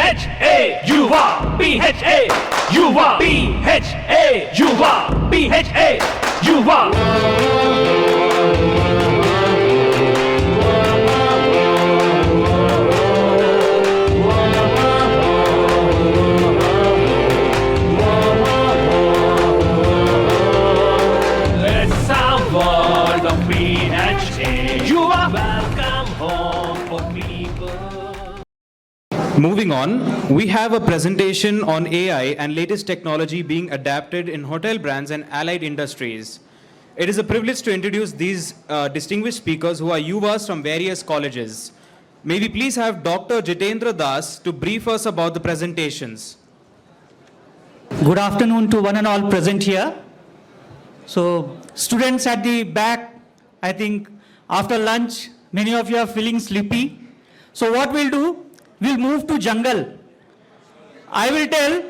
PHA YUVA, PHA YUVA, PHA YUVA, PHA YUVA. Moving on, we have a presentation on AI and latest technology being adapted in hotel brands and allied industries. It is a privilege to introduce these distinguished speakers who are Yuvas from various colleges. May we please have Dr. Jitendra Das to brief us about the presentations. Good afternoon to one and all present here. So, students at the back, I think after lunch, many of you are feeling sleepy. So what we'll do, we'll move to jungle. I will tell,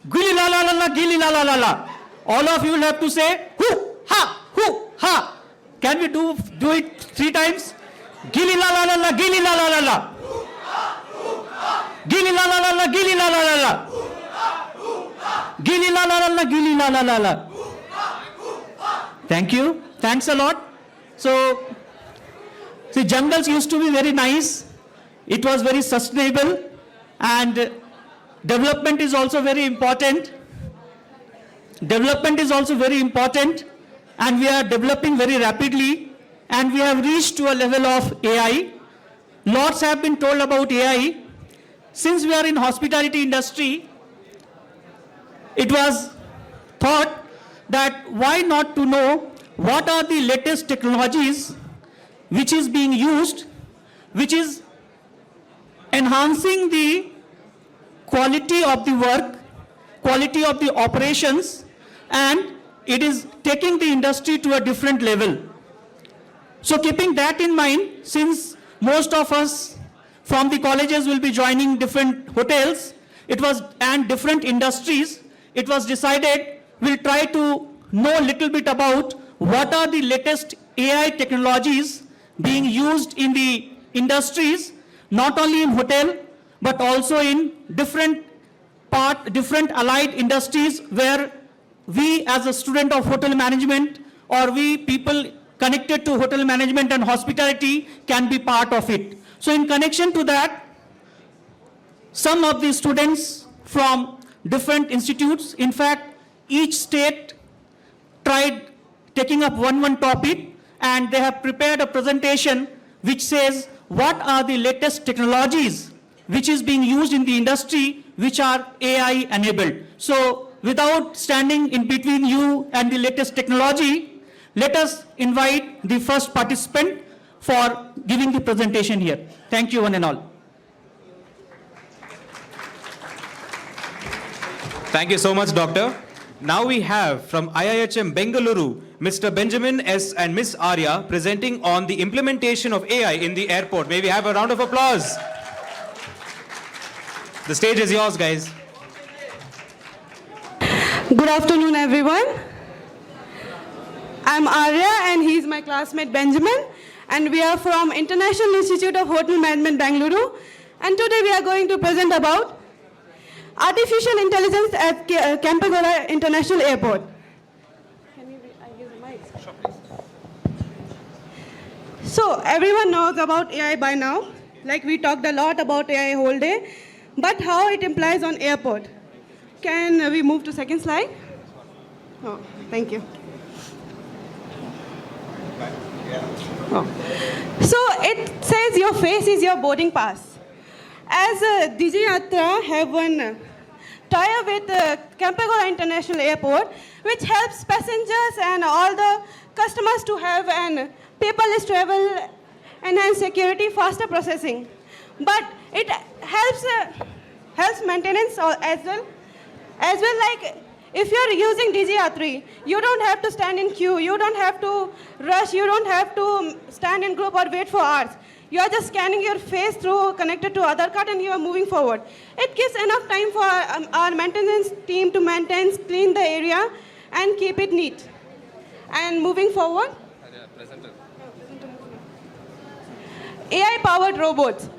gili la la la la, gili la la la la. All of you will have to say, hoo, ha. Can we do it 3 times? Gili la la la la, gili la la la la. Gili la la la la, gili la la la la. Gili la la la la, gili la la la la. Thank you. Thanks a lot. So, see, jungles used to be very nice. It was very sustainable, and development is also very important. Development is also very important, and we are developing very rapidly, and we have reached to a level of AI. Lots have been told about AI. Since we are in hospitality industry, it was thought that why not to know what are the latest technologies which is being used, which is enhancing the quality of the work, quality of the operations, and it is taking the industry to a different level. So keeping that in mind, since most of us from the colleges will be joining different hotels, and different industries, it was decided we'll try to know a little bit about what are the latest AI technologies being used in the industries, not only in hotel, but also in different allied industries where we as a student of hotel management, or we people connected to hotel management and hospitality, can be part of it. So in connection to that, some of the students from different institutes, in fact, each state tried taking up one topic, and they have prepared a presentation which says what are the latest technologies which is being used in the industry which are AI enabled. So without standing in between you and the latest technology, let us invite the first participant for giving the presentation here. Thank you one and all. Thank you so much, Doctor. Now we have from IIHM Bengaluru, Mr. Benjamin S. and Miss Arya presenting on the implementation of AI in the airport. May we have a round of applause? The stage is yours, guys. Good afternoon, everyone. I'm Arya, and he's my classmate Benjamin, and we are from International Institute of Hotel Management, Bengaluru. And today we are going to present about artificial intelligence at Kempegowda International Airport. Can I use the mic? Sure, please. So everyone knows about AI by now. Like, we talked a lot about AI whole day, but how it implies on airport. Can we move to second slide? Oh, thank you. Oh. So it says your face is your boarding pass. As Digi Yatra have one tie-up with Kempegowda International Airport, which helps passengers and all the customers to have an paperless travel, enhanced security, faster processing. But it helps maintenance as well. Like, if you're using Digi you don't have to stand in queue, you don't have to rush, you don't have to stand in group or wait for hours. You are just scanning your face through connected to Aadhaar card, and you are moving forward. It gives enough time for our maintenance team to maintain, clean the area, and keep it neat. And moving forward, AI-powered robots.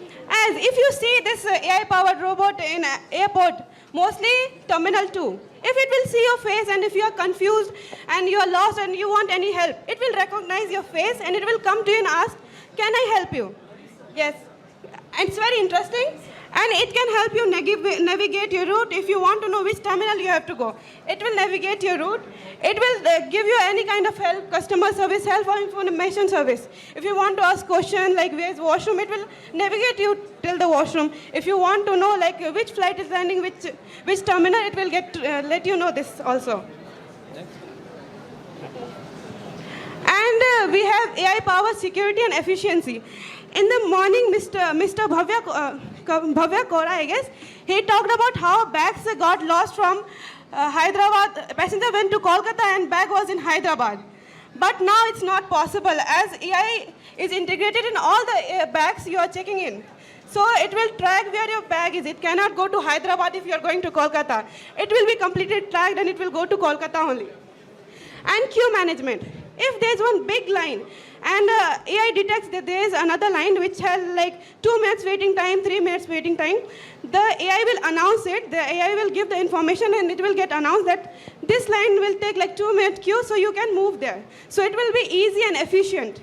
As if you see this AI-powered robot in airport, mostly Terminal 2, if it will see your face and if you are confused and you are lost and you want any help, it will recognize your face and it will come to you and ask, can I help you? Yes. And it's very interesting. And it can help you navigate your route. If you want to know which terminal you have to go, it will navigate your route. It will give you any kind of help, customer service help or information service. If you want to ask questions like where's washroom, it will navigate you till the washroom. If you want to know like which flight is landing, which terminal, it will let you know this also. And we have AI-powered security and efficiency. In the morning, Mr. Bhavya Kora, I guess, he talked about how bags got lost from Hyderabad. Passenger went to Kolkata and bag was in Hyderabad. But now it's not possible as AI is integrated in all the bags you are checking in. So it will track where your bag is. It cannot go to Hyderabad if you are going to Kolkata. It will be completely tracked and it will go to Kolkata only. And queue management. If there's one big line and AI detects that there is another line which has like 2 minutes waiting time, 3 minutes waiting time, the AI will announce it, the AI will give the information and it will get announced that this line will take like 2 minute queue so you can move there. So it will be easy and efficient.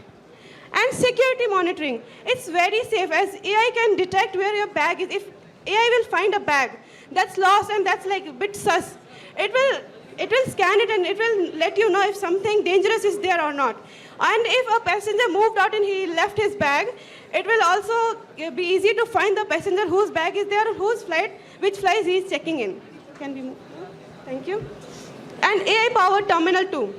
And security monitoring, it's very safe as AI can detect where your bag is. If AI will find a bag that's lost and that's like a bit sus, it will scan it and it will let you know if something dangerous is there or not. And if a passenger moved out and he left his bag, it will also be easy to find the passenger whose bag is there, which flights he is checking in. Can we move? Thank you. And AI-powered Terminal 2.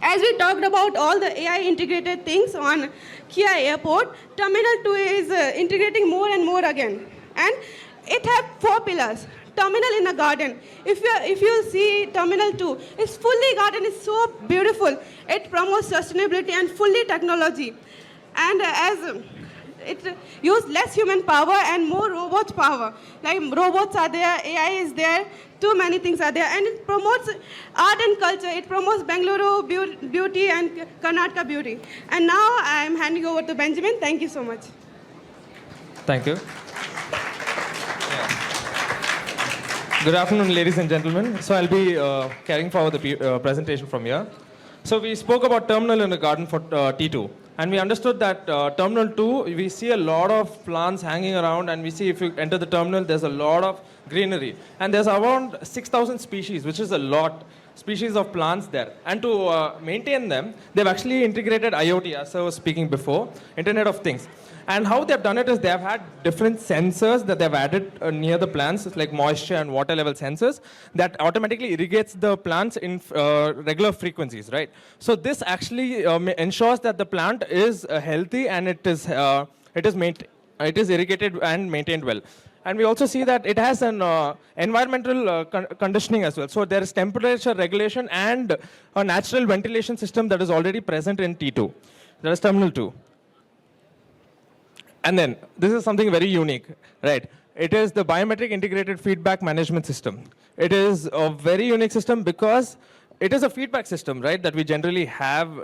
As we talked about all the AI integrated things on Kia Airport, Terminal 2 is integrating more and more again. And it has 4 pillars. Terminal in a garden. If you see Terminal 2, it's fully garden, it's so beautiful. It promotes sustainability and fully technology. And as it uses less human power and more robot power. Like robots are there, AI is there, too many things are there. And it promotes art and culture. It promotes Bengaluru beauty and Karnataka beauty. And now I'm handing over to Benjamin. Thank you so much. Thank you. Good afternoon, ladies and gentlemen. So I'll be carrying forward the presentation from here. So we spoke about terminal in the garden for T2. And we understood that Terminal 2, we see a lot of plants hanging around, and we see if you enter the terminal, there's a lot of greenery. And there's around 6,000 species, which is a lot, species of plants there. And to maintain them, they've actually integrated IoT, as I was speaking before, Internet of Things. And how they've done it is they've had different sensors that they've added near the plants, like moisture and water level sensors, that automatically irrigates the plants in regular frequencies, right? So this actually ensures that the plant is healthy and it is irrigated and maintained well. And we also see that it has an environmental conditioning as well. So there is temperature regulation and a natural ventilation system that is already present in T2. That is Terminal 2. And then, this is something very unique, right? It is the biometric integrated feedback management system. It is a very unique system because it is a feedback system, right, that we generally have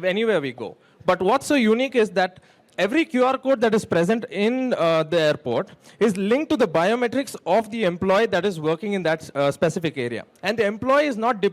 anywhere we go. But what's so unique is that every QR code that is present in the airport is linked to the biometrics of the employee that is working in that specific area. And the employee is not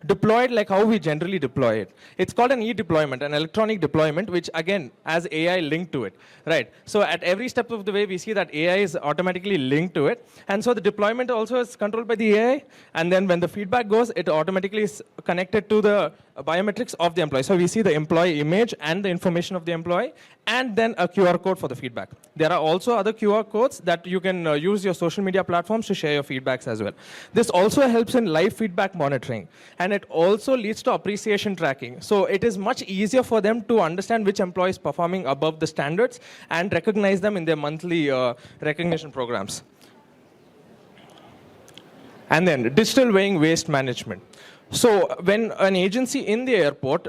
deployed like how we generally deploy it. It's called an e-deployment, an electronic deployment, which again has AI linked to it, right? So at every step of the way, we see that AI is automatically linked to it. And so the deployment also is controlled by the AI. And then when the feedback goes, it automatically is connected to the biometrics of the employee. So we see the employee image and the information of the employee, and then a QR code for the feedback. There are also other QR codes that you can use your social media platforms to share your feedbacks as well. This also helps in live feedback monitoring, and it also leads to appreciation tracking. So it is much easier for them to understand which employee is performing above the standards and recognize them in their monthly recognition programs. And then digital weighing waste management. So when an agency in the airport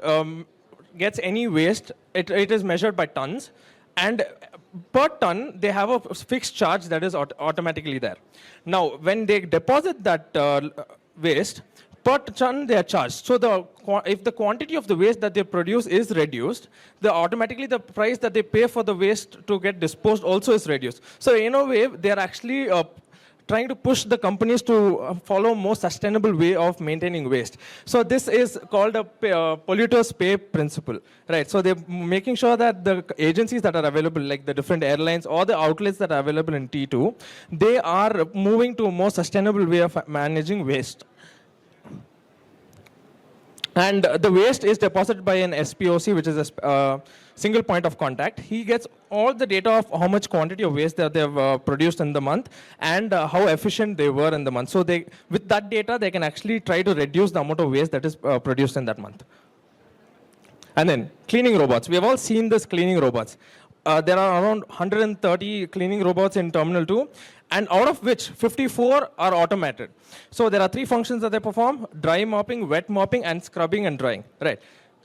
gets any waste, it is measured by tons. And per ton, they have a fixed charge that is automatically there. Now, when they deposit that waste, per ton they are charged. So if the quantity of the waste that they produce is reduced, automatically the price that they pay for the waste to get disposed also is reduced. So in a way, they are actually trying to push the companies to follow a more sustainable way of maintaining waste. So this is called a polluters pay principle, right? So they're making sure that the agencies that are available, like the different airlines or the outlets that are available in T2, they are moving to a more sustainable way of managing waste. And the waste is deposited by an SPOC, which is a single point of contact. He gets all the data of how much quantity of waste that they've produced in the month and how efficient they were in the month. So with that data, they can actually try to reduce the amount of waste that is produced in that month. And then cleaning robots. We have all seen this cleaning robots. There are around 130 cleaning robots in Terminal 2, and out of which 54 are automated. So there are 3 functions that they perform: dry mopping, wet mopping, and scrubbing and drying. Right.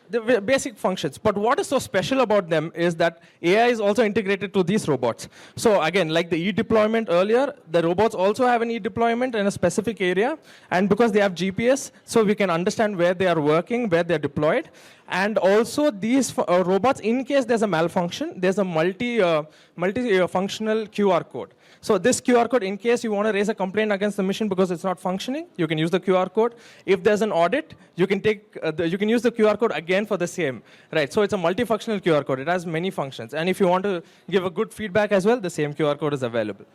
The basic functions. But what is so special about them is that AI is also integrated to these robots. So again, like the e-deployment earlier, the robots also have an e-deployment in a specific area. And because they have GPS, so we can understand where they are working, where they're deployed. And also these robots, in case there's a malfunction, there's a multi-functional QR code. So this QR code, in case you want to raise a complaint against the machine because it's not functioning, you can use the QR code. If there's an audit, you can use the QR code again for the same, right? So it's a multifunctional QR code. It has many functions. And if you want to give a good feedback as well, the same QR code is available.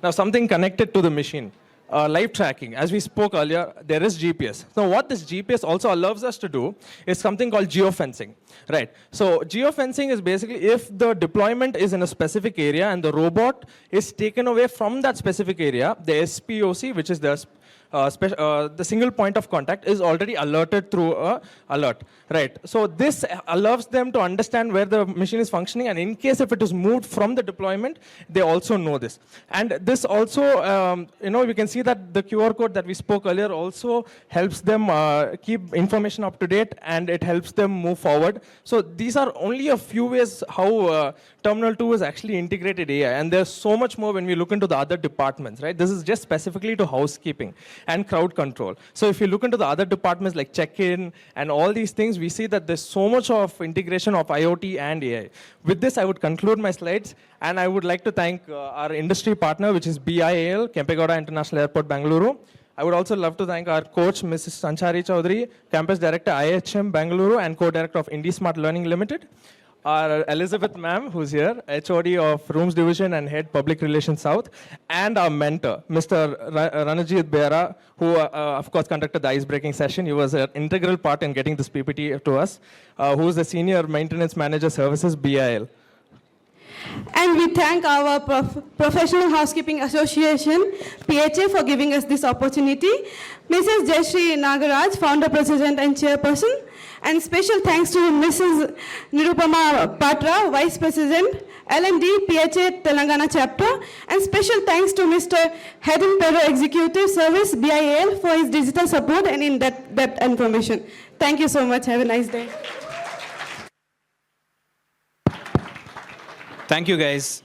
Now, something connected to the machine. Live tracking. As we spoke earlier, there is GPS. So what this GPS also allows us to do is something called geofencing. Right. So geofencing is basically if the deployment is in a specific area and the robot is taken away from that specific area, the SPOC, which is the single point of contact, is already alerted through a alert, right? So this allows them to understand where the machine is functioning, and in case if it is moved from the deployment, they also know this. And this also, we can see that the QR code that we spoke earlier also helps them keep information up to date, and it helps them move forward. So these are only a few ways how Terminal 2 is actually integrated AI, and there's so much more when we look into the other departments, right? This is just specifically to housekeeping and crowd control. So if you look into the other departments like check-in and all these things, we see that there's so much of integration of IoT and AI. With this, I would conclude my slides, and I would like to thank our industry partner, which is BIAL, Kempegowda International Airport, Bangalore. I would also love to thank our coach, Mrs. Sanchari Chaudhary, Campus Director, IHM Bangalore, and Co-Director of IndySmart Learning Limited. Our Elizabeth ma'am, who's here, HOD of Rooms Division and Head Public Relations South, and our mentor, Mr. Ranajit Behra, who, of course, conducted the ice-breaking session. He was an integral part in getting this PPT to us, who is the Senior Maintenance Manager Services, BIL. And we thank our Professional Housekeeping Association, PHA, for giving us this opportunity. Mrs. Jayashree Nagaraj, Founder, President, and Chairperson. And special thanks to Mrs. Nirupama Patra, Vice President, L&D, PHA, Telangana Chapter. And special thanks to Mr. Hedin Pero, Executive Service, BIAL, for his digital support and in-depth information. Thank you so much. Have a nice day. Thank you, guys.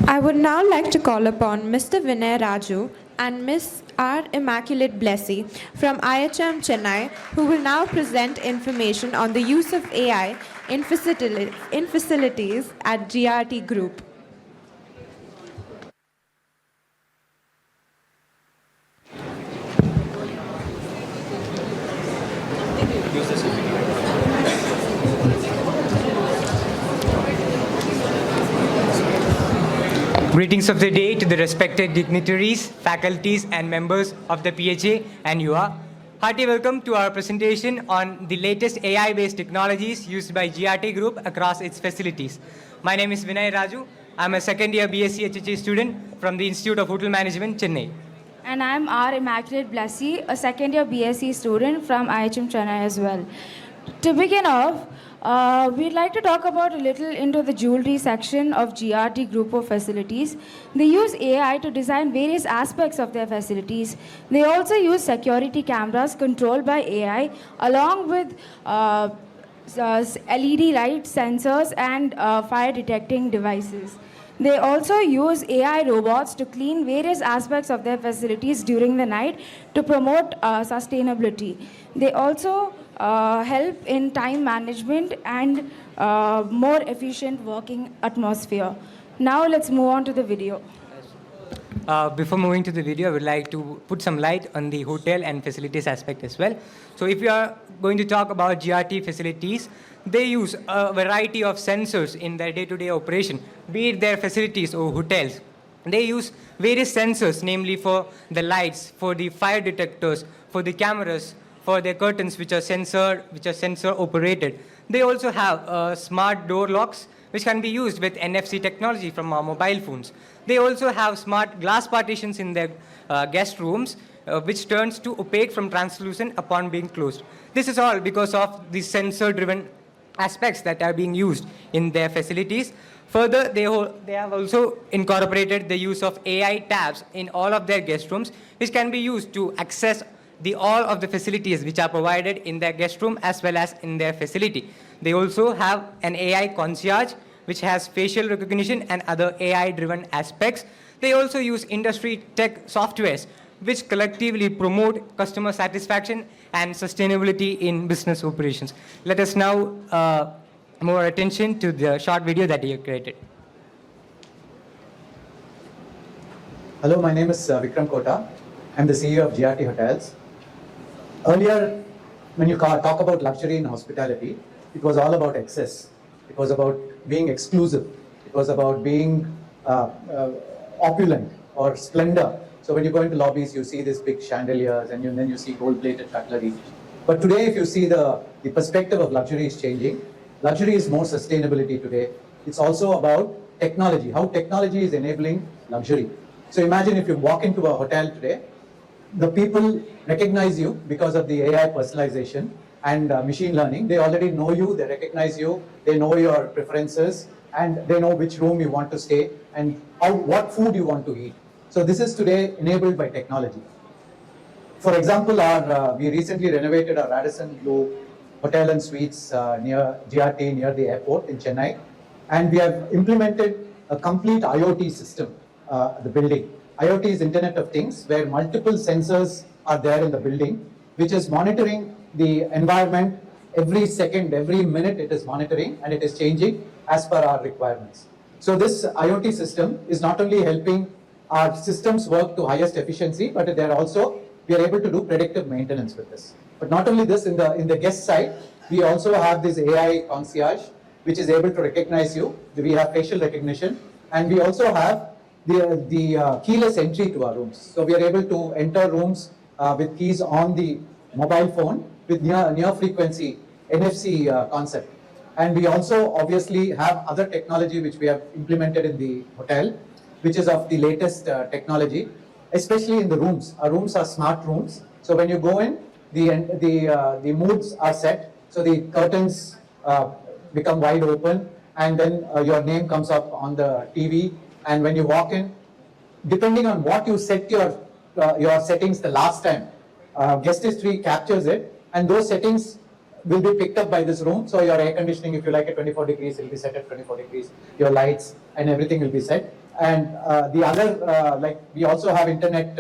I would now like to call upon Mr. Vinay Raju and Ms. R. Immaculate Blessy from IHM Chennai, who will now present information on the use of AI in facilities at GRT Group. Greetings of the day to the respected dignitaries, faculties, and members of the PHA and YUVA. Hearty welcome to our presentation on the latest AI-based technologies used by GRT Group across its facilities. My name is Vinay Raju. I'm a second-year BSc HHA student from the Institute of Hotel Management, Chennai. And I'm R. Immaculate Blessy, a second-year BSc student from IHM Chennai as well. To begin off, we'd like to talk about a little into the jewelry section of GRT Group of facilities. They use AI to design various aspects of their facilities. They also use security cameras controlled by AI along with LED light sensors and fire detecting devices. They also use AI robots to clean various aspects of their facilities during the night to promote sustainability. They also help in time management and more efficient working atmosphere. Now let's move on to the video. Before moving to the video, I would like to put some light on the hotel and facilities aspect as well. So if you are going to talk about GRT facilities, they use a variety of sensors in their day-to-day operation, be it their facilities or hotels. They use various sensors, namely for the lights, for the fire detectors, for the cameras, for their curtains, which are sensor operated. They also have smart door locks, which can be used with NFC technology from our mobile phones. They also have smart glass partitions in their guest rooms, which turns to opaque from translucent upon being closed. This is all because of the sensor-driven aspects that are being used in their facilities. Further, they have also incorporated the use of AI tabs in all of their guest rooms, which can be used to access all of the facilities which are provided in their guest room as well as in their facility. They also have an AI concierge, which has facial recognition and other AI-driven aspects. They also use industry tech softwares, which collectively promote customer satisfaction and sustainability in business operations. Let us now more attention to the short video that you created. Hello, my name is Vikram Kota. I'm the CEO of GRT Hotels. Earlier, when you talk about luxury in hospitality, it was all about excess. It was about being exclusive. It was about being opulent or splendor. So when you go into lobbies, you see these big chandeliers and then you see gold-plated cutlery. But today, if you see the perspective of luxury is changing, luxury is more sustainability today. It's also about technology, how technology is enabling luxury. So imagine if you walk into a hotel today, the people recognize you because of the AI personalization and machine learning. They already know you, they recognize you, they know your preferences, and they know which room you want to stay and what food you want to eat. So this is today enabled by technology. For example, we recently renovated our Radisson Blu Hotel and Suites near GRT, near the airport in Chennai. And we have implemented a complete IoT system, the building. IoT is Internet of Things, where multiple sensors are there in the building, which is monitoring the environment every second, every minute it is monitoring, and it is changing as per our requirements. So this IoT system is not only helping our systems work to highest efficiency, but we are able to do predictive maintenance with this. But not only this, in the guest side, we also have this AI concierge, which is able to recognize you. We have facial recognition, and we also have the keyless entry to our rooms. So we are able to enter rooms with keys on the mobile phone with near frequency NFC concept. And we also obviously have other technology which we have implemented in the hotel, which is of the latest technology, especially in the rooms. Our rooms are smart rooms. So when you go in, the moods are set. So the curtains become wide open, and then your name comes up on the TV. And when you walk in, depending on what you set your settings the last time, guest history captures it, and those settings will be picked up by this room. So your air conditioning, if you like it 24 degrees, it will be set at 24 degrees. Your lights and everything will be set. And the other, we also have internet,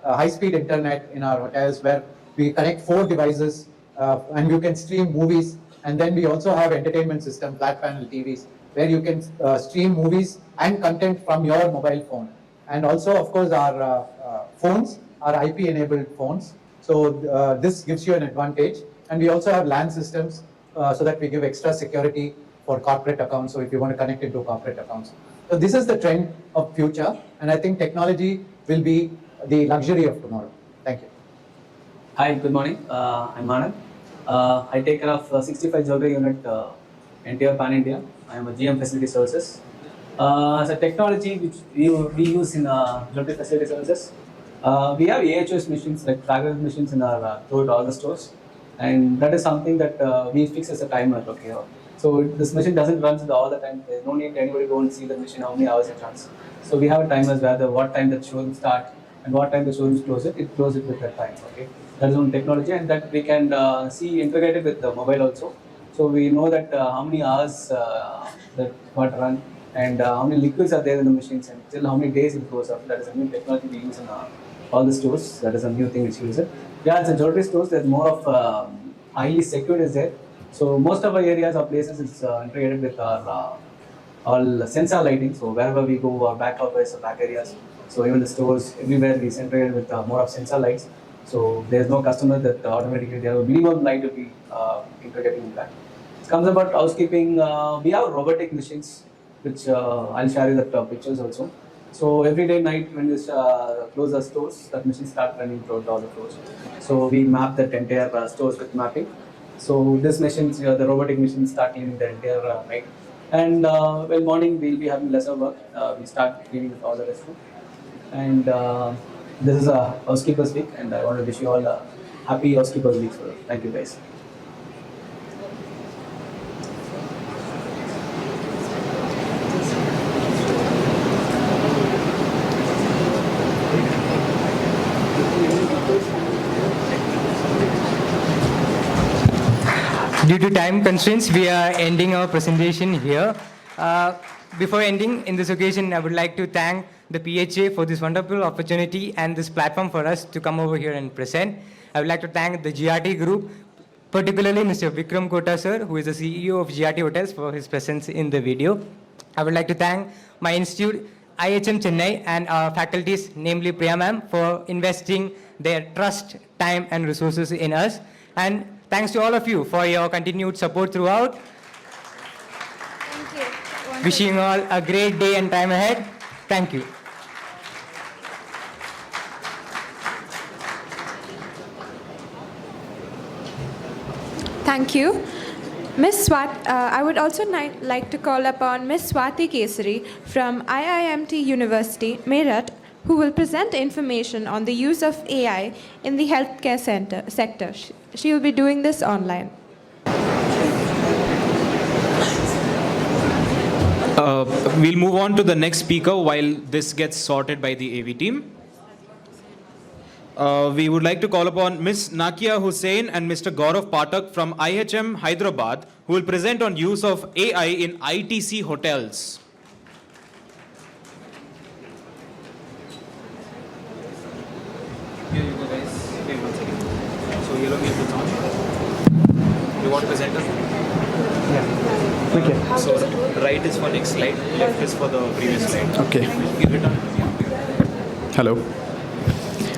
high-speed internet in our hotels, where we connect 4 devices and you can stream movies. And then we also have entertainment system, flat panel TVs, where you can stream movies and content from your mobile phone. And also, of course, our phones are IP-enabled phones. So this gives you an advantage. And we also have LAN systems so that we give extra security for corporate accounts. So if you want to connect into corporate accounts. So this is the trend of future. And I think technology will be the luxury of tomorrow. Thank you. Hi, good morning. I'm Anand. I take care of 65 jewelry unit entire Pan India. I am a GM Facility Services. As a technology which we use in jewelry facility services, we have AHOS machines, like fragrance machines in our throughout all the stores, and that is something that we fix as a timer. Okay, so this machine doesn't run all the time. There's no need anybody go and see the machine how many hours it runs. So we have timers where what time the showroom start and what time the showroom close it. It closes it with that time. Okay, that is one technology, and that we can see integrated with the mobile also. So we know that how many hours that got run, and how many liquids are there in the machines, and till how many days it goes up. That is a new technology we use in all the stores. That is a new thing which we use it. Yeah, it's a jewelry stores. There's more of highly secured is there. So most of our areas or places is integrated with our all sensor lighting. So wherever we go, our back office, our back areas. So even the stores, everywhere we integrated with more of sensor lights. So there's no customer that automatically there will be minimum light will be integrating in that. It comes about housekeeping. We have robotic machines, which I'll share you the pictures also. So every day night when we close the stores, that machine start running throughout all the floors. So we map that entire stores with mapping. So this machines, the robotic machines start cleaning the entire night. And well, morning we'll be having lesser work. We start cleaning with all the restroom. And this is a Housekeepers Week, and I want to wish you all a happy Housekeepers Week. So thank you guys. Due to time constraints, we are ending our presentation here. Before ending, in this occasion, I would like to thank the PHA for this wonderful opportunity and this platform for us to come over here and present. I would like to thank the GRT group, particularly Mr. Vikram Kota sir, who is the CEO of GRT Hotels, for his presence in the video. I would like to thank my institute, IHM Chennai, and our faculties, namely Priya ma'am, for investing their trust, time, and resources in us. And thanks to all of you for your continued support throughout. Thank you. Wishing you all a great day and time ahead. Thank you. Thank you. I would also like to call upon Ms. Swati Kesari from IIMT University, Meerut, who will present information on the use of AI in the healthcare sector. She will be doing this online. We'll move on to the next speaker while this gets sorted by the AV team. We would like to call upon Ms. Nakia Hussain and Mr. Gaurav Pathak from IHM Hyderabad, who will present on use of AI in ITC hotels. Here you go, guys. Wait 1 second. So yellow is the on. You want presenters? Yeah. Okay. So right is for next slide, left is for the previous slide. Okay. Give it on. Hello.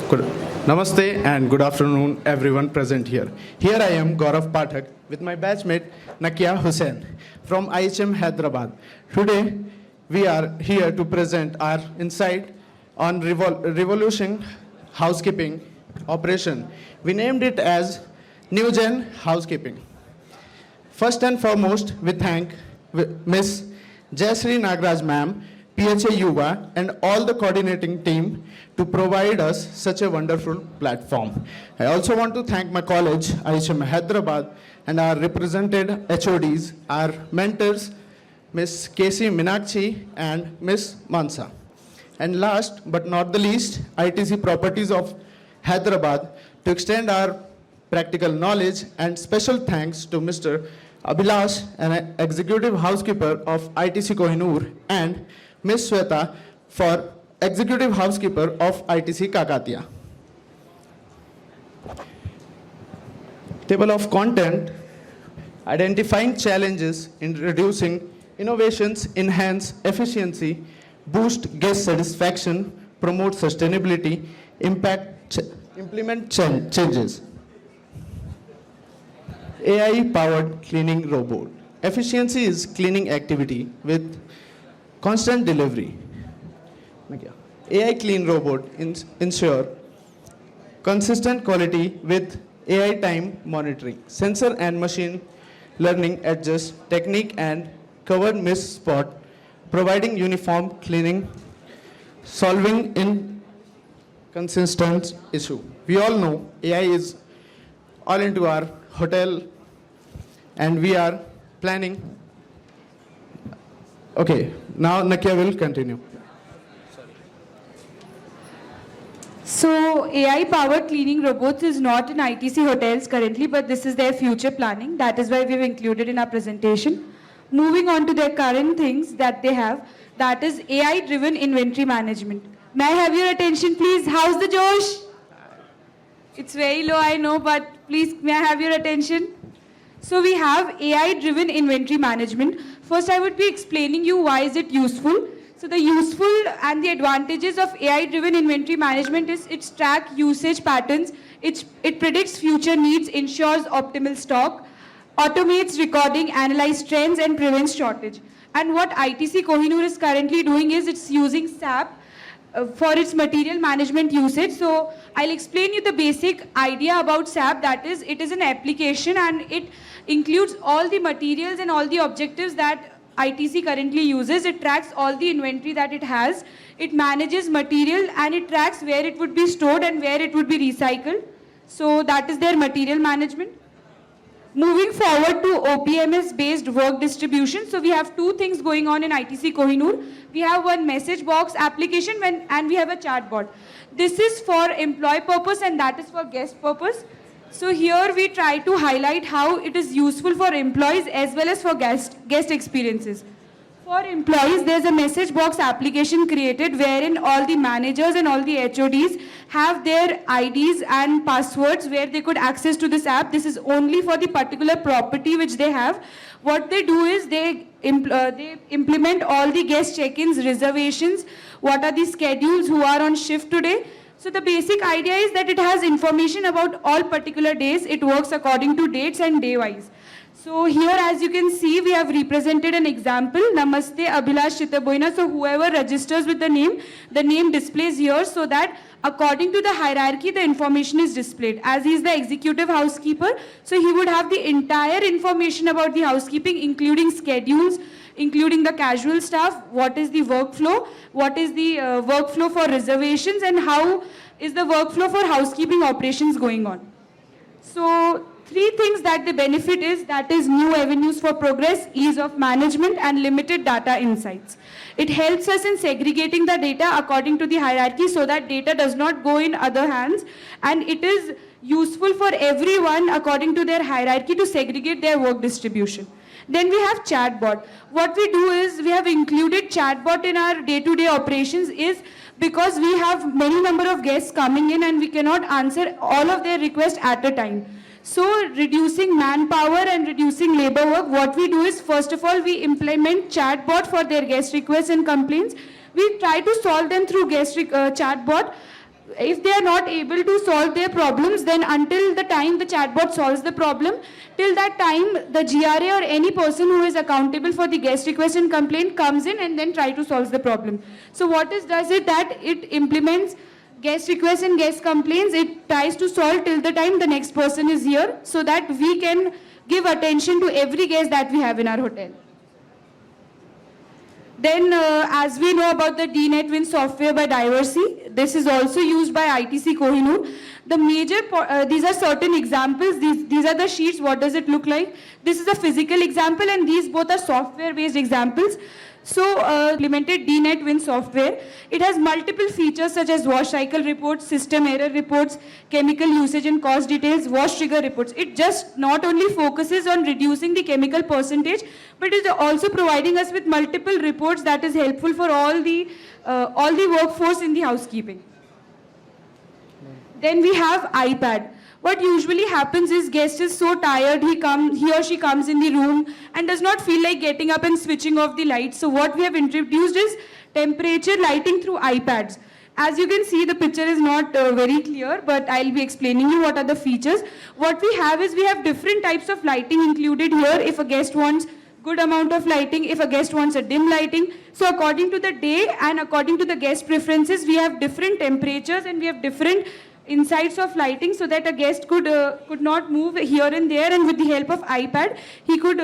Good. Namaste and good afternoon, everyone present here. Here I am, Gaurav Pathak, with my batchmate Nakia Hussain from IHM Hyderabad. Today, we are here to present our insight on revolution housekeeping operation. We named it as New Gen Housekeeping. First and foremost, we thank Ms. Jayashree Nagraj ma'am, PHA YUVA, and all the coordinating team to provide us such a wonderful platform. I also want to thank my college, IHM Hyderabad, and our represented HODs, our mentors, Ms. Casey Minakshi and Ms. Mansa. And last but not the least, ITC Properties of Hyderabad to extend our practical knowledge, and special thanks to Mr. Abhilash, an executive housekeeper of ITC Kohinoor, and Ms. Sweta for executive housekeeper of ITC Kakatia. Table of content: identifying challenges in reducing innovations, enhance efficiency, boost guest satisfaction, promote sustainability, implement changes. AI-powered cleaning robot. Efficiency is cleaning activity with constant delivery. AI clean robot ensure consistent quality with AI time monitoring. Sensor and machine learning adjust technique and cover miss spot, providing uniform cleaning, solving inconsistent issue. We all know AI is all into our hotel, and we are planning. Okay, now Nakia will continue. So AI-powered cleaning robots is not in ITC hotels currently, but this is their future planning. That is why we've included in our presentation. moving on to their current things that they have, that is AI-driven inventory management. May I have your attention, please? How's the Josh? It's very low, I know, but please, may I have your attention? So we have AI-driven inventory management. First, I would be explaining you why is it useful. So the useful and the advantages of AI-driven inventory management is it tracks usage patterns, it predicts future needs, ensures optimal stock, automates recording, analyzes trends, and prevents shortage. And what ITC Kohinoor is currently doing is it's using SAP for its material management usage. So I'll explain you the basic idea about SAP. That is, it is an application and it includes all the materials and all the objectives that ITC currently uses. It tracks all the inventory that it has. It manages material and it tracks where it would be stored and where it would be recycled. So that is their material management. Moving forward to OPMS-based work distribution. So we have two things going on in ITC Kohinoor. We have one message box application and we have a chatbot. This is for employee purpose and that is for guest purpose. So here we try to highlight how it is useful for employees as well as for guest experiences. For employees, there's a message box application created wherein all the managers and all the HODs have their IDs and passwords where they could access to this app. This is only for the particular property which they have. What they do is they implement all the guest check-ins, reservations, what are the schedules, who are on shift today. So the basic idea is that it has information about all particular days. It works according to dates and day-wise. So here, as you can see, we have represented an example, Namaste Abhilash Chitaboina. So whoever registers with the name displays here so that according to the hierarchy, the information is displayed. As he is the executive housekeeper, so he would have the entire information about the housekeeping, including schedules, including the casual staff, what is the workflow, what is the workflow for reservations, and how is the workflow for housekeeping operations going on. So three things that the benefit is, that is new avenues for progress, ease of management, and limited data insights. It helps us in segregating the data according to the hierarchy so that data does not go in other hands, and it is useful for everyone according to their hierarchy to segregate their work distribution. Then we have chatbot. What we do is we have included chatbot in our day-to-day operations is because we have many number of guests coming in and we cannot answer all of their requests at a time. So reducing manpower and reducing labor work, what we do is first of all we implement chatbot for their guest requests and complaints. We try to solve them through chatbot. If they are not able to solve their problems, then until the time the chatbot solves the problem, till that time the GRA or any person who is accountable for the guest request and complaint comes in and then try to solve the problem. So what it does is that it implements guest requests and guest complaints. It tries to solve till the time the next person is here so that we can give attention to every guest that we have in our hotel. Then, as we know about the DNetWin software by Diversey, this is also used by ITC Kohinoor. The major, these are certain examples. These are the sheets. What does it look like? This is a physical example, and these both are software-based examples. So, implemented DNetWin software. It has multiple features such as wash cycle reports, system error reports, chemical usage and cost details, wash trigger reports. It just not only focuses on reducing the chemical percentage, but it is also providing us with multiple reports that is helpful for all the workforce in the housekeeping. Then we have iPad. What usually happens is guest is so tired, he or she comes in the room and does not feel like getting up and switching off the lights. So what we have introduced is temperature lighting through iPads. As you can see, the picture is not very clear, but I'll be explaining you what are the features. What we have is we have different types of lighting included here. If a guest wants good amount of lighting, if a guest wants a dim lighting. So according to the day and according to the guest preferences, we have different temperatures and we have different insights of lighting so that a guest could not move here and there, and with the help of iPad he could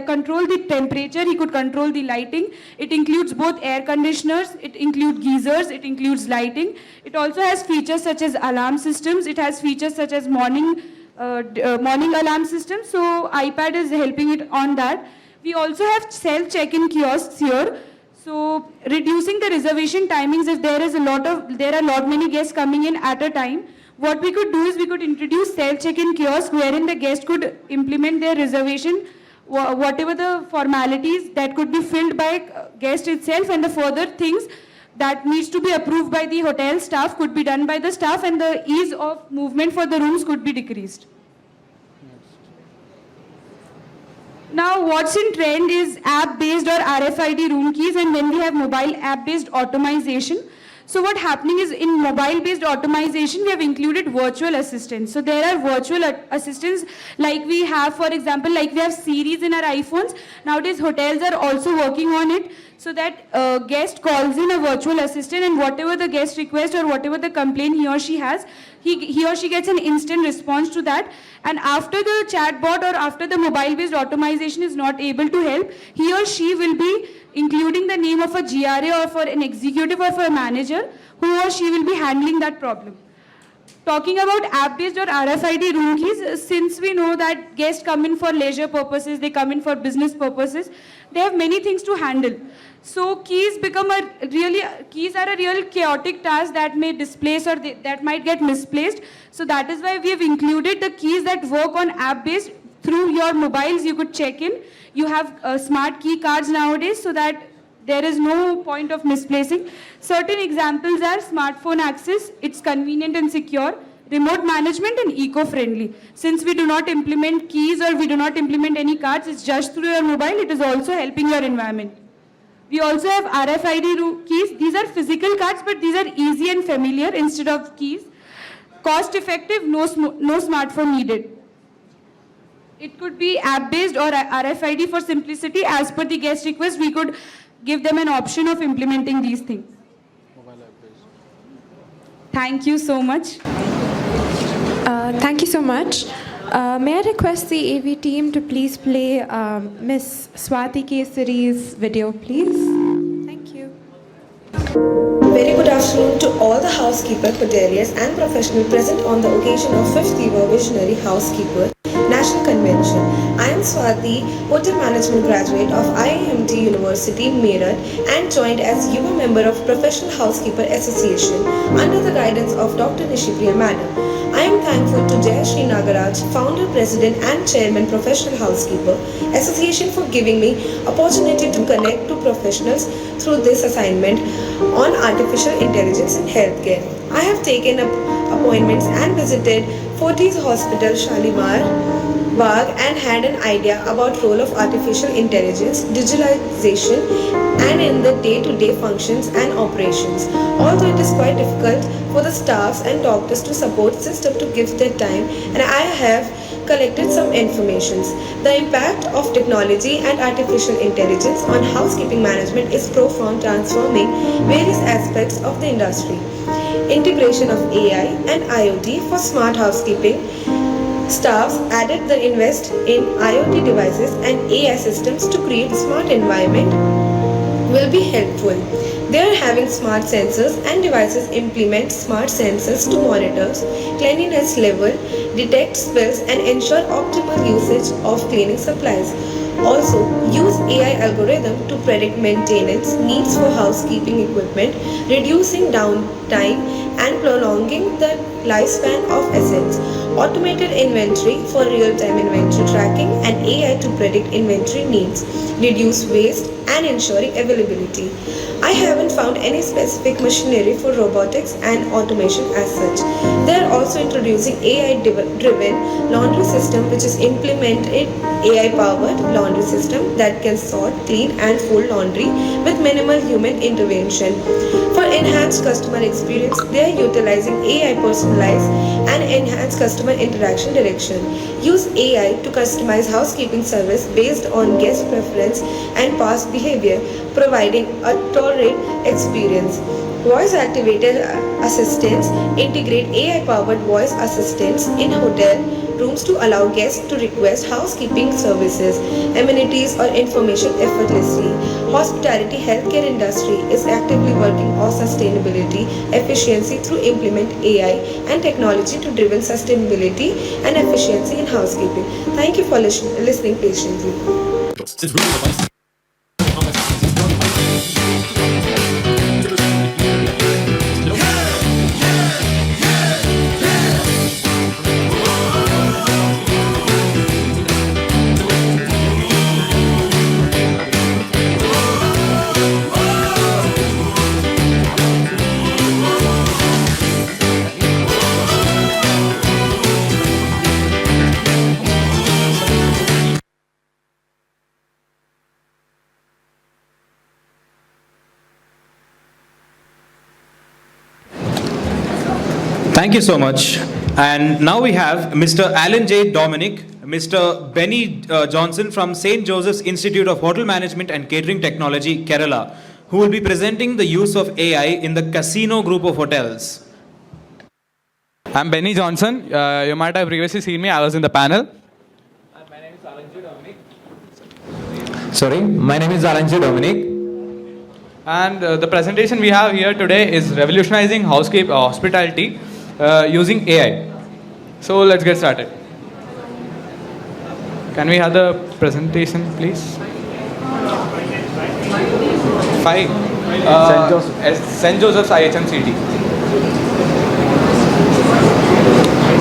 control the temperature, he could control the lighting. It includes both air conditioners, it includes geysers, it includes lighting. It also has features such as alarm systems, it has features such as morning alarm systems. So iPad is helping it on that. We also have self check-in kiosks here. So reducing the reservation timings, if there are many guests coming in at a time, what we could do is we could introduce self check-in kiosk wherein the guest could implement their reservation whatever the formalities that could be filled by guest itself, and the further things that needs to be approved by the hotel staff could be done by the staff, and the ease of movement for the rooms could be decreased. Now, what's in trend is app-based or RFID room keys, and then we have mobile app-based automation. So what happening is, in mobile-based automation, we have included virtual assistants. So there are virtual assistants like we have, for example, like we have Series in our iPhones. Nowadays, hotels are also working on it, so that guest calls in a virtual assistant, and whatever the guest request or whatever the complaint he or she has, he or she gets an instant response to that. And after the chatbot or after the mobile-based automation is not able to help, he or she will be including the name of a GRA or for an executive or for a manager, who or she will be handling that problem. Talking about app-based or RFID room keys, since we know that guests come in for leisure purposes, they come in for business purposes, they have many things to handle. So keys are a real chaotic task that may displace or that might get misplaced. So that is why we have included the keys that work on app-based. Through your mobiles, you could check in. You have smart key cards nowadays, so that there is no point of misplacing. Certain examples are smartphone access, it's convenient and secure, remote management, and eco-friendly. Since we do not implement keys or we do not implement any cards, it's just through your mobile, it is also helping your environment. We also have RFID keys. These are physical cards, but these are easy and familiar instead of keys. Cost effective, no smartphone needed. It could be app-based or RFID for simplicity. As per the guest request, we could give them an option of implementing these things. Thank you so much. Thank you so much. May I request the AV team to please play Miss Swati Kesari's video, please? Thank you. Very good afternoon to all the housekeeper, hoteliers and professionals present on the occasion of 5th YUVA Visionary Housekeeper National Convention. I am Swati, Hotel Management graduate of IIMT University, Meerut, and joined as YUVA member of Professional Housekeeper Association under the guidance of Dr. Nishipriya Madam. I am thankful to Jayashree Nagaraj, Founder, President and Chairman Professional Housekeeper Association for giving me opportunity to connect to professionals through this assignment on artificial intelligence in healthcare. I have taken up appointments and visited Fortis Hospital, Shalimar Bagh, and had an idea about role of artificial intelligence, digitalization, and in the day-to-day functions and operations. Although it is quite difficult for the staffs and doctors to support system to give their time, and I have collected some informations. The impact of technology and artificial intelligence on housekeeping management is profound, transforming various aspects of the industry. Integration of AI and IoT for smart housekeeping. Staffs added the invest in IoT devices and AI systems to create smart environment will be helpful. They are having smart sensors and devices implement smart sensors to monitor cleanliness level, detect spills and ensure optimal usage of cleaning supplies. Also, use AI algorithm to predict maintenance needs for housekeeping equipment, reducing downtime and prolonging the lifespan of assets. Automated inventory for real-time inventory tracking and AI to predict inventory needs, reduce waste and ensuring availability. I haven't found any specific machinery for robotics and automation as such. They are also introducing AI-driven laundry system, which is implemented AI-powered laundry system that can sort, clean and fold laundry with minimal human intervention. For enhanced customer experience, they are utilizing AI personalized and enhanced customer interaction direction. Use AI to customize housekeeping service based on guest preference and past behavior, providing a tolerant experience. Voice-activated assistants integrate AI-powered voice assistants in hotel rooms to allow guests to request housekeeping services, amenities or information effortlessly. Hospitality healthcare industry is actively working on sustainability, efficiency through implement AI and technology to driven sustainability and efficiency in housekeeping. Thank you for listening patiently. Thank you so much. And now we have Mr. Alan J. Dominic, Mr. Benny Johnson from St. Joseph's Institute of Hotel Management and Catering Technology, Kerala, who will be presenting the use of AI in the casino group of hotels. I'm Benny Johnson. You might have previously seen me. I was in the panel. Sorry, my name is Alan J. Dominic. And the presentation we have here today is revolutionizing hospitality using AI. So let's get started. Can we have the presentation, please? Five. St. Joseph's IHMCT.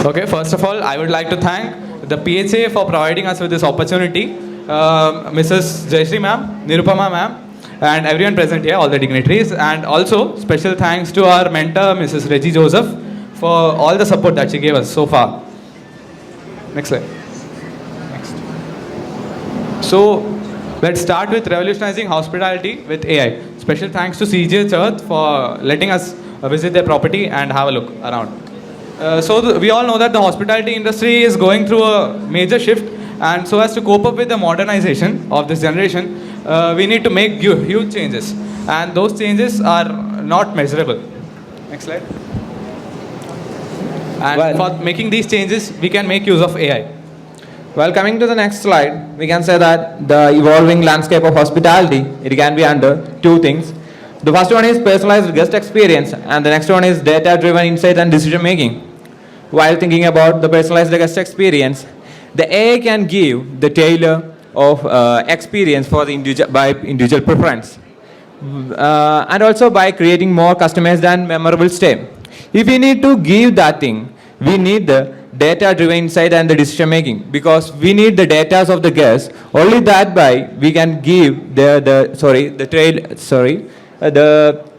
Okay, first of all, I would like to thank the PHA for providing us with this opportunity. Mrs. Jayashree ma'am, Nirupama ma'am, and everyone present here, all the dignitaries. And also, special thanks to our mentor, Mrs. Reggie Joseph, for all the support that she gave us so far. Next slide. Next. So, let's start with revolutionizing hospitality with AI. Special thanks to CGH Earth for letting us visit their property and have a look around. We all know that the hospitality industry is going through a major shift, and so as to cope up with the modernization of this generation, we need to make huge changes, and those changes are not measurable. Next slide. And for making these changes, we can make use of AI. Well, coming to the next slide, we can say that the evolving landscape of hospitality, it can be under two things. The first one is personalized guest experience, and the next one is data-driven insight and decision-making. While thinking about the personalized guest experience, the AI can give the tailor of experience for the individual preference, and also by creating more customized and memorable stay. If we need to give that thing, we need the data-driven insight and the decision-making, because we need the data of the guests. Only that by we can give the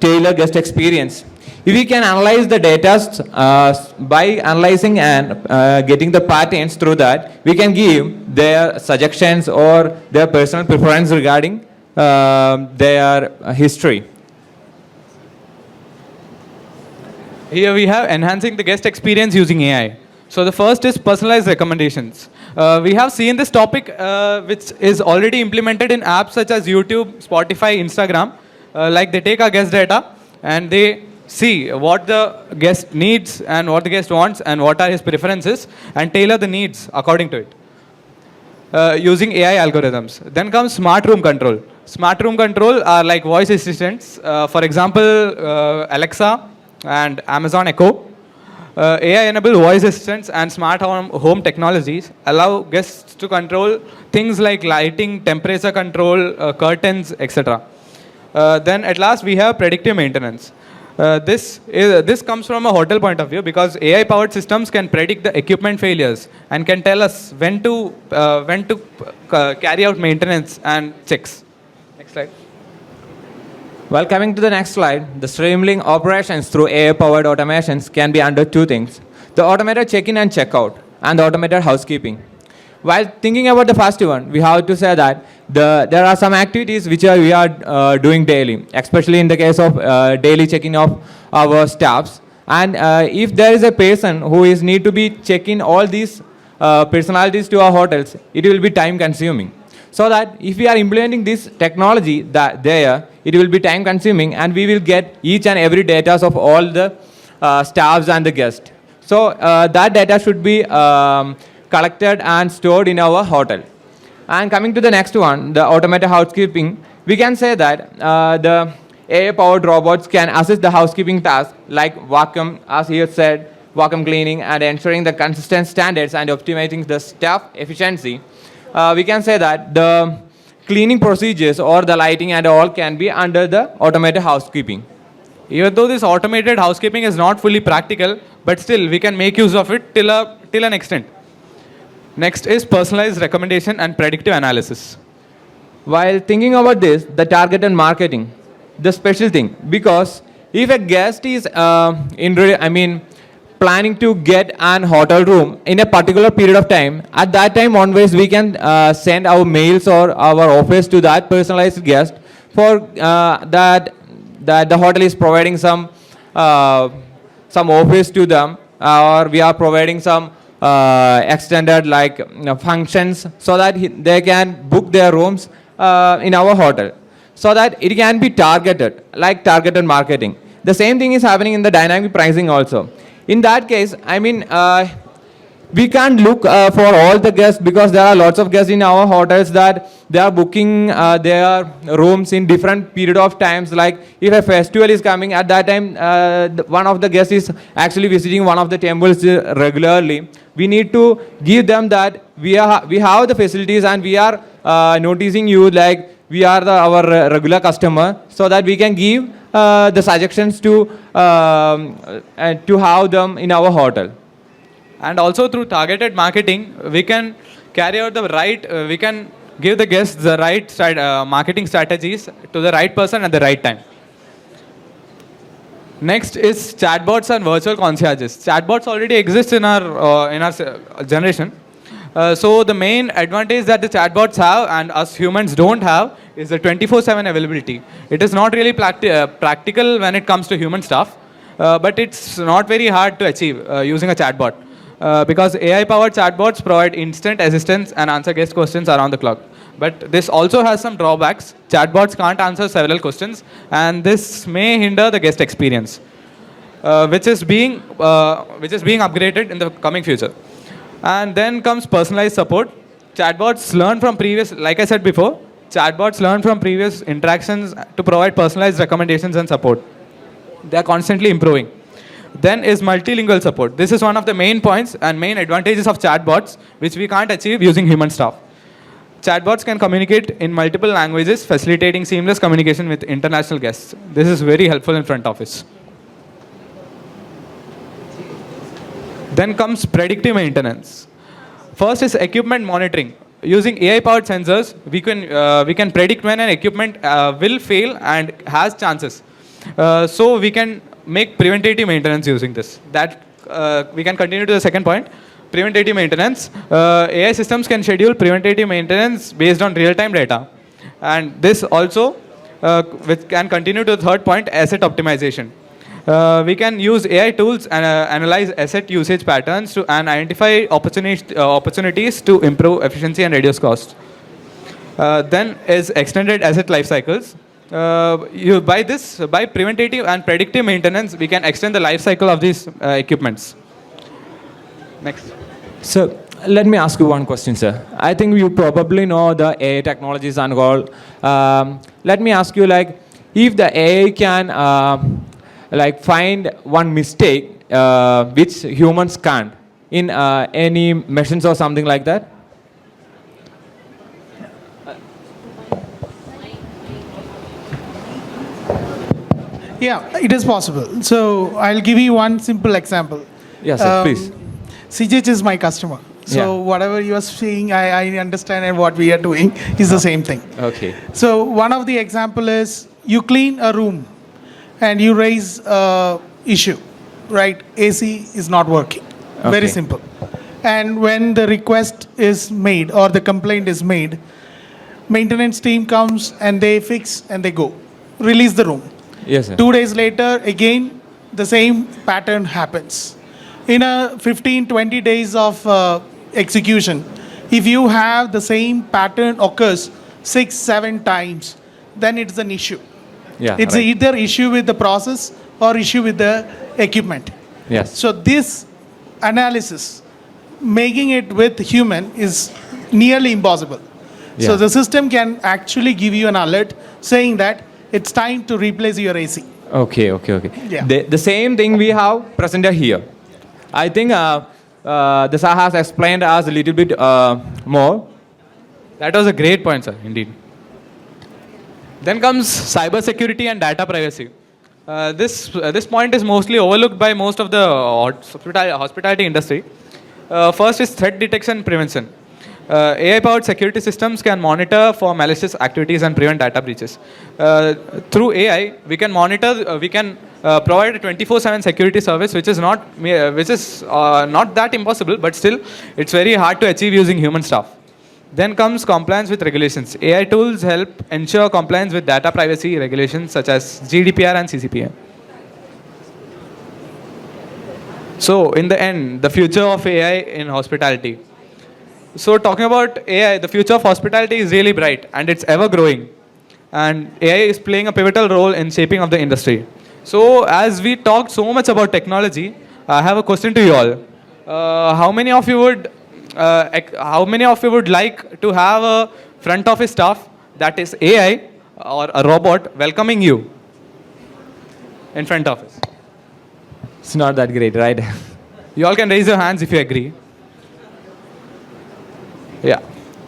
tailor guest experience. If we can analyze the data by analyzing and getting the patterns through that, we can give their suggestions or their personal preference regarding their history. Here we have enhancing the guest experience using AI. So the first is personalized recommendations. We have seen this topic which is already implemented in apps such as YouTube, Spotify, Instagram. Like they take our guest data and they see what the guest needs and what the guest wants and what are his preferences and tailor the needs according to it using AI algorithms. Then comes smart room control. Smart room control are like voice assistants. For example, Alexa and Amazon Echo. AI-enabled voice assistants and smart home technologies allow guests to control things like lighting, temperature control, curtains, etc. Then at last we have predictive maintenance. This comes from a hotel point of view, because AI-powered systems can predict the equipment failures and can tell us when to carry out maintenance and checks. Next slide. Well, coming to the next slide, the streamlining operations through AI-powered automations can be under two things: the automated check-in and check-out, and the automated housekeeping. While thinking about the first one, we have to say that there are some activities which we are doing daily, especially in the case of daily checking of our staffs. And if there is a person who is need to be checking all these personalities to our hotels, it will be time consuming. So that if we are implementing this technology it will be time consuming, and we will get each and every data of all the staffs and the guests. So that data should be collected and stored in our hotel. And coming to the next one, the automated housekeeping, we can say that the AI-powered robots can assist the housekeeping tasks like vacuum, as he said, vacuum cleaning, and ensuring the consistent standards and optimizing the staff efficiency. We can say that the cleaning procedures or the lighting and all can be under the automated housekeeping. Even though this automated housekeeping is not fully practical, but still we can make use of it till an extent. Next is personalized recommendation and predictive analysis. While thinking about this, the targeted marketing, the special thing, because if a guest is planning to get an hotel room in a particular period of time, at that time onwards we can send our mails or our offers to that personalized guest for that the hotel is providing some offers to them or we are providing some extended like functions so that they can book their rooms in our hotel, so that it can be targeted, like targeted marketing. The same thing is happening in the dynamic pricing also. In that case, I mean, we can't look for all the guests, because there are lots of guests in our hotels that they are booking their rooms in different period of times. Like if a festival is coming, at that time one of the guests is actually visiting one of the temples regularly. We need to give them that we have the facilities, and we are noticing you like we are our regular customer, so that we can give the suggestions to have them in our hotel. And also through targeted marketing, we can carry out the right, we can give the guests the right marketing strategies to the right person at the right time. Next is chatbots and virtual concierges. Chatbots already exist in our generation. So the main advantage that the chatbots have and us humans don't have is the 24/7 availability. It is not really practical when it comes to human stuff, but it's not very hard to achieve using a chatbot. Because AI-powered chatbots provide instant assistance and answer guest questions around the clock. But this also has some drawbacks. Chatbots can't answer several questions, and this may hinder the guest experience, which is being upgraded in the coming future. And then comes personalized support. Chatbots learn from previous, like I said before, chatbots learn from previous interactions to provide personalized recommendations and support. They are constantly improving. Then is multilingual support. This is one of the main points and main advantages of chatbots, which we can't achieve using human staff. Chatbots can communicate in multiple languages, facilitating seamless communication with international guests. This is very helpful in front office. Then comes predictive maintenance. First is equipment monitoring. Using AI-powered sensors, we can predict when an equipment will fail and has chances. So we can make preventative maintenance using this. That we can continue to the second point. Preventative maintenance. AI systems can schedule preventative maintenance based on real-time data. And this also which can continue to the third point, asset optimization. We can use AI tools and analyze asset usage patterns and identify opportunities to improve efficiency and reduce costs. Then is extended asset life cycles. By preventative and predictive maintenance, we can extend the life cycle of these equipments. Next. So let me ask you one question, sir. I think you probably know the AI technologies and all. Let me ask you, like, if the AI can find one mistake which humans can't in any machines or something like that? Yeah, it is possible. So I'll give you one simple example. Yes, sir, please. CJH is my customer. So whatever you are saying, I understand, and what we are doing is the same thing. Okay. So one of the example is you clean a room and you raise issue, right? AC is not working. Okay. Very simple. And when the request is made or the complaint is made, maintenance team comes and they fix and they go. Release the room. Yes, sir. 2 days later, again, the same pattern happens. In a 15-20 days of execution, if you have the same pattern occurs 6-7 times, then it's an issue. Yeah, it's right. either issue with the process or issue with the equipment. Yes. So this analysis, making it with human, is nearly impossible. Yeah. So the system can actually give you an alert saying that it's time to replace your AC. Okay. Yeah. The same thing we have presented here. I think the sir has explained us a little bit more. That was a great point, sir, indeed. Then comes cybersecurity and data privacy. This point is mostly overlooked by most of the hospitality industry. First is threat detection and prevention. AI-powered security systems can monitor for malicious activities and prevent data breaches. Through AI, we can monitor, we can provide a 24/7 security service, which is not that impossible, but still, it's very hard to achieve using human staff. Then comes compliance with regulations. AI tools help ensure compliance with data privacy regulations such as GDPR and CCPA. So in the end, the future of AI in hospitality. So talking about AI, the future of hospitality is really bright and it's ever growing. And AI is playing a pivotal role in shaping of the industry. So as we talked so much about technology, I have a question to you all. How many of you would like to have a front office staff that is AI or a robot welcoming you in front office? It's not that great, right? You all can raise your hands if you agree. Yeah.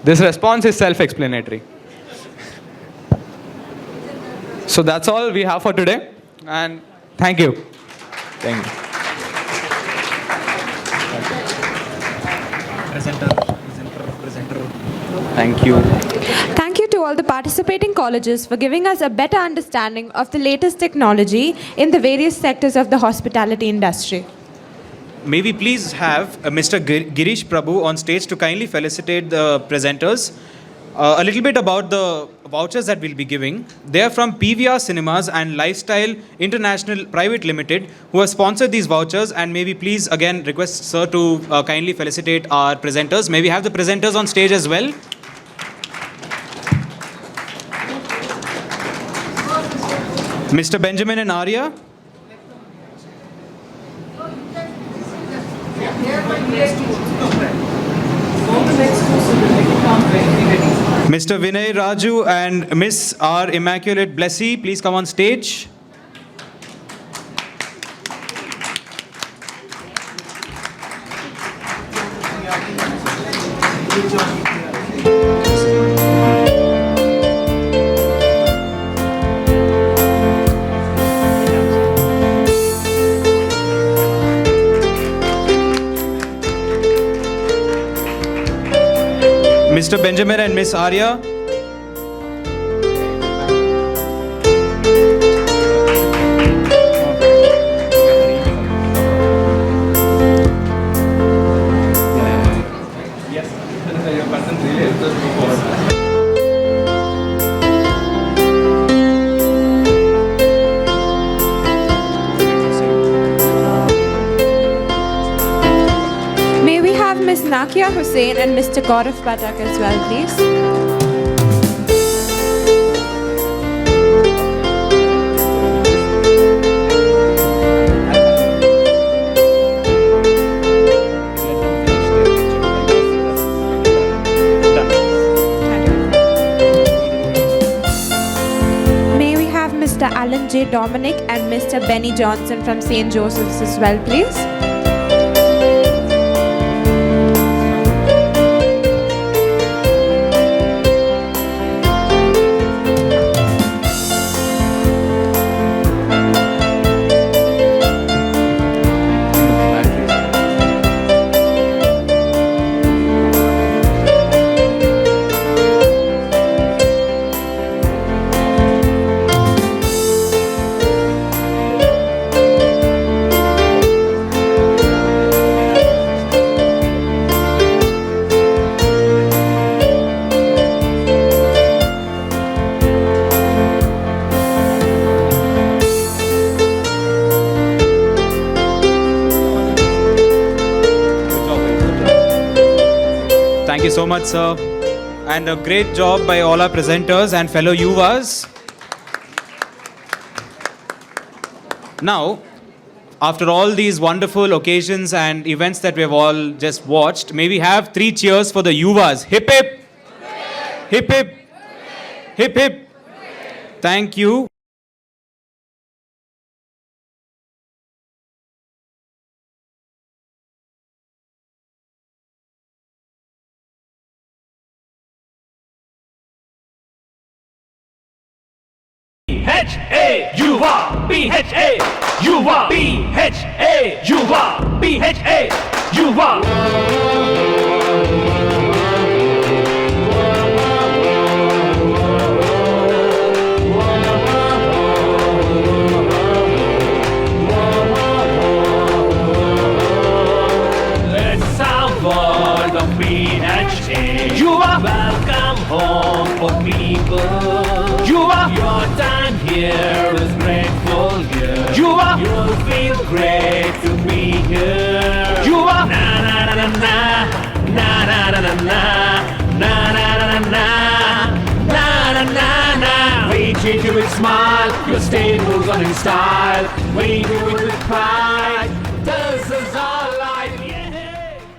This response is self-explanatory. So that's all we have for today. And thank you. Thank you. Thank you. Thank you to all the participating colleges for giving us a better understanding of the latest technology in the various sectors of the hospitality industry. May we please have Mr. Girish Prabhu on stage to kindly felicitate the presenters. A little bit about the vouchers that we'll be giving. They are from PVR Cinemas and Lifestyle International Private Limited, who have sponsored these vouchers. And may we please again request sir to kindly felicitate our presenters. May we have the presenters on stage as well. Mr. Benjamin and Arya. Mr. Vinay Raju and Miss R. Immaculate Blessy, please come on stage. Mr. Benjamin and Miss Arya. May we have Ms. Nakia Hussain and Mr. Gaurav Patak as well, please. May we have Mr. Alan J. Dominic and Mr. Benny Johnson from St. Joseph's as well, please. Thank you so much, sir. And a great job by all our presenters and fellow Yuvas. Now, after all these wonderful occasions and events that we have all just watched, may we have 3 cheers for the Yuvas. Hip hip! Hip hip! Hip hip! Thank you. PHA YUVA, PHA YUVA, PHA YUVA, PHA YUVA. Let's have world of PHA YUVA. Welcome home for people. YUVA. Your time here is grateful here. YUVA. You'll feel great to be here. with smile, your stay moves on in style. We do it with pride. This is all.